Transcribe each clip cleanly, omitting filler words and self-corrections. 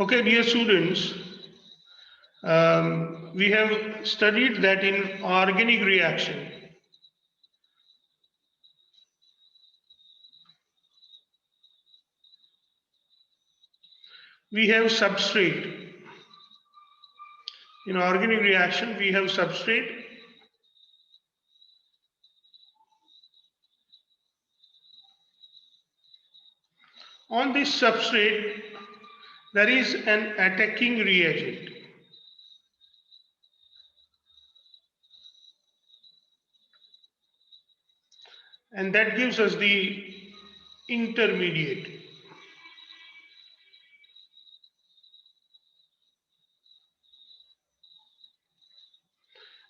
Okay, dear students, we have studied that in organic reaction, we have substrate. In organic reaction, we have substrate. On this substrate, there is an attacking reagent. And that gives us the intermediate.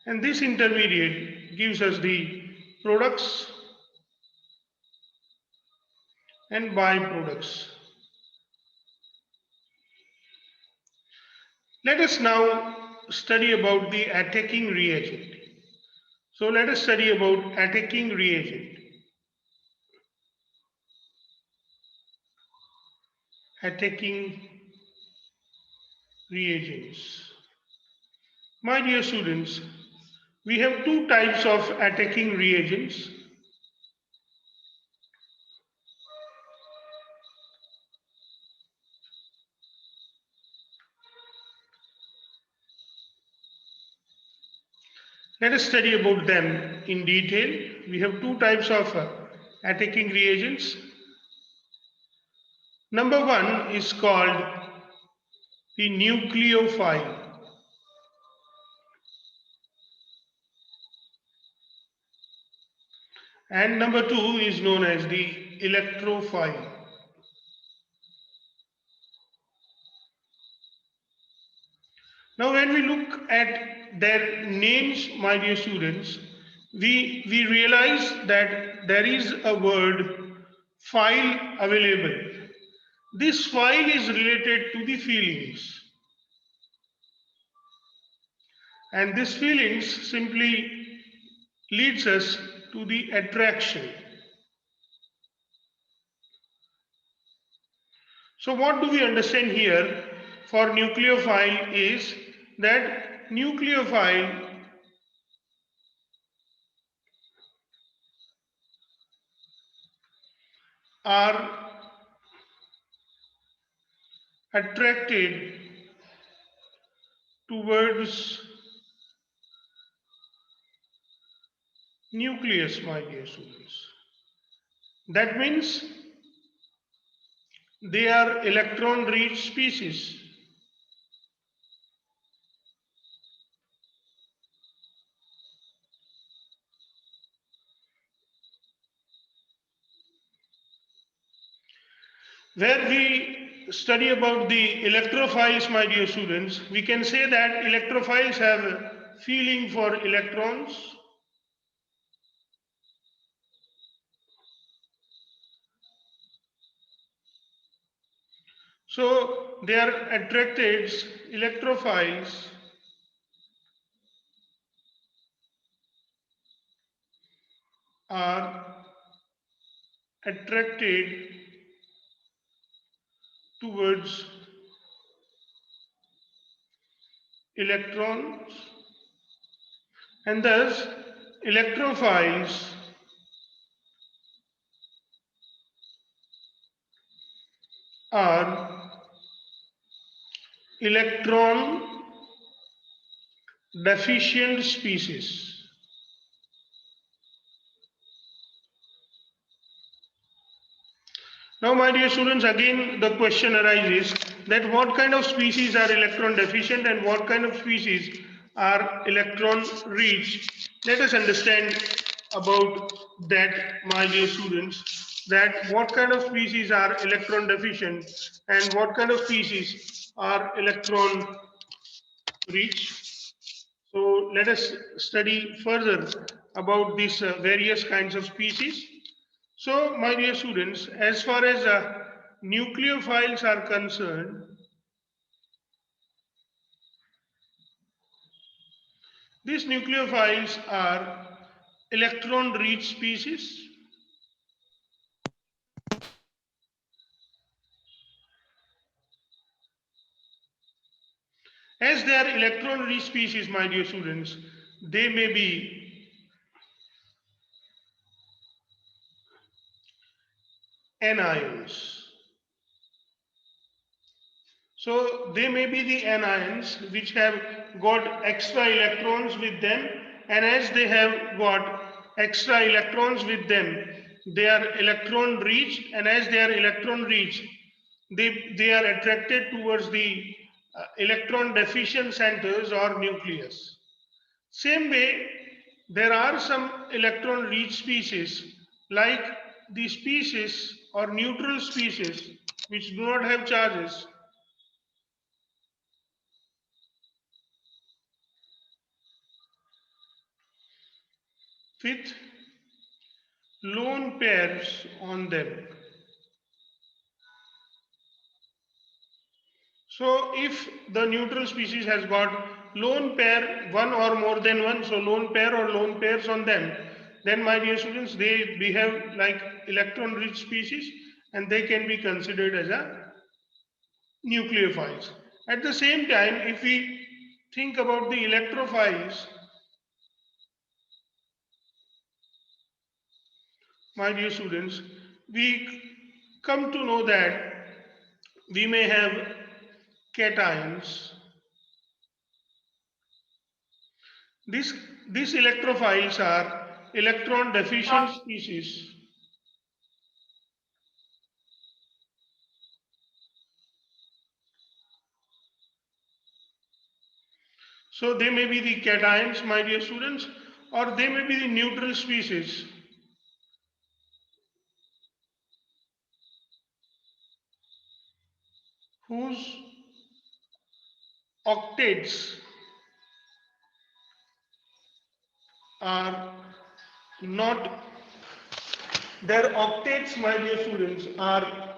And this intermediate gives us the products and byproducts. Let us now study about the attacking reagent. So let us study about attacking reagent. Attacking reagents. My dear students, we have two types of attacking reagents. Let us study about them in detail. We have two types of attacking reagents. Number one is called the nucleophile. And number two is known as the electrophile. Now, when we look at their names, my dear students, we realize that there is a word file available. This file is related to the feelings. And this feelings simply leads us to the attraction. So what do we understand here for nucleophile is that nucleophile are attracted towards nucleus, my dear students. That means they are electron rich species. Where we study about the electrophiles, my dear students, we can say that electrophiles have a feeling for electrons. So they are attracted, electrophiles are attracted towards electrons, and thus electrophiles are electron deficient species. Now, my dear students, again the question arises that what kind of species are electron deficient and what kind of species are electron rich? Let us understand about that, my dear students, that what kind of species are electron deficient and what kind of species are electron rich. So let us study further about these various kinds of species. So, my dear students, as far as nucleophiles are concerned, these nucleophiles are electron-rich species. As they are electron rich species, my dear students, they may be anions. So they may be the anions which have got extra electrons with them, and as they have got extra electrons with them, they are electron rich, and as they are electron rich, they are attracted towards the electron deficient centers or nucleus. Same way, there are some electron rich species like the species or neutral species which do not have charges with lone pairs on them. So if the neutral species has got lone pair, one or more than one, so lone pair or lone pairs on them, then my dear students, they behave like electron rich species and they can be considered as a nucleophiles. At the same time, if we think about the electrophiles, my dear students, we come to know that we may have cations. This, these electrophiles are electron deficient species. So they may be the cations, my dear students, or they may be the neutral species whose octets are not, their octets, my dear students, are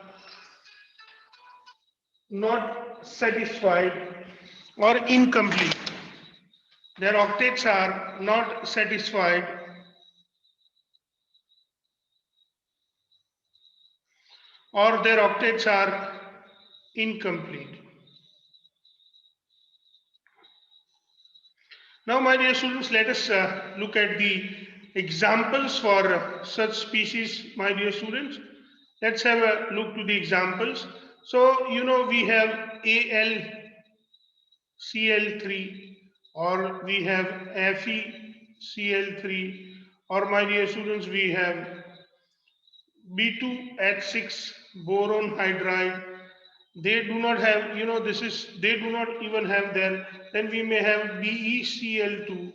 not satisfied or incomplete. Their octets are not satisfied or their octets are incomplete. Now, my dear students, let us look at the examples for such species, my dear students. Let's have a look to the examples. So, you know, we have AlCl3 or we have FeCl3 or my dear students, we have B2H6 boron hydride. They do not have, you know, this is, they do not even have their, then we may have BeCl2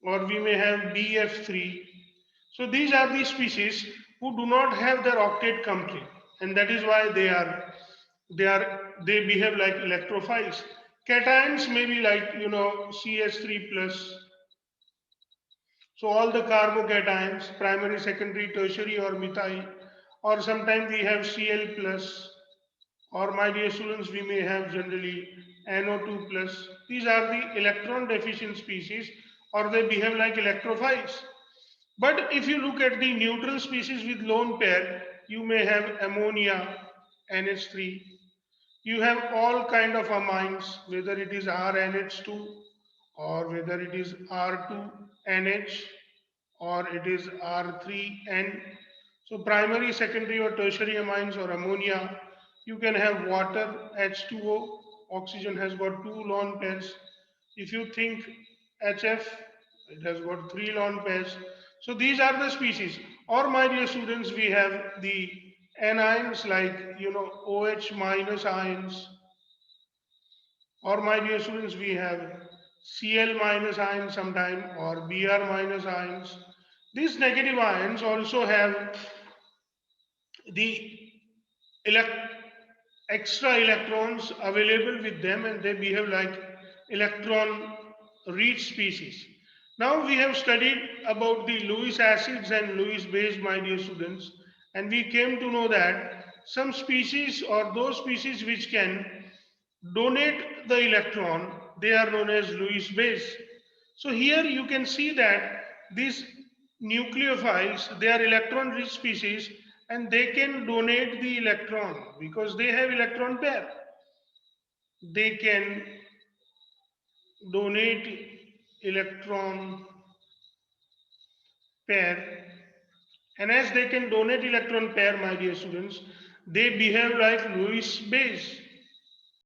or we may have BF3. So these are the species who do not have their octet complete, and that is why they behave like electrophiles. Cations may be like, you know, CS3 plus. So all the carbocations, primary, secondary, tertiary, or methyl, or sometimes we have Cl plus, or my dear students, we may have generally NO2 plus. These are the electron deficient species, or they behave like electrophiles. But if you look at the neutral species with lone pair, you may have ammonia, NH3. You have all kind of amines, whether it is RNH2 or whether it is R2NH or it is R3N. So primary, secondary or tertiary amines or ammonia. You can have water, H2O. Oxygen has got two lone pairs. If you think HF, it has got three lone pairs. So these are the species. Or my dear students, we have the anions like, you know, OH minus ions. Or my dear students, we have Cl minus ions sometime or Br minus ions. These negative ions also have the elect extra electrons available with them and they behave like electron rich species. Now we have studied about the Lewis acids and Lewis base, my dear students, and we came to know that some species or those species which can donate the electron, they are known as Lewis base. So here you can see that these nucleophiles, they are electron rich species and they can donate the electron because they have electron pair. They can donate electron pair, and as they can donate electron pair, my dear students, they behave like Lewis base.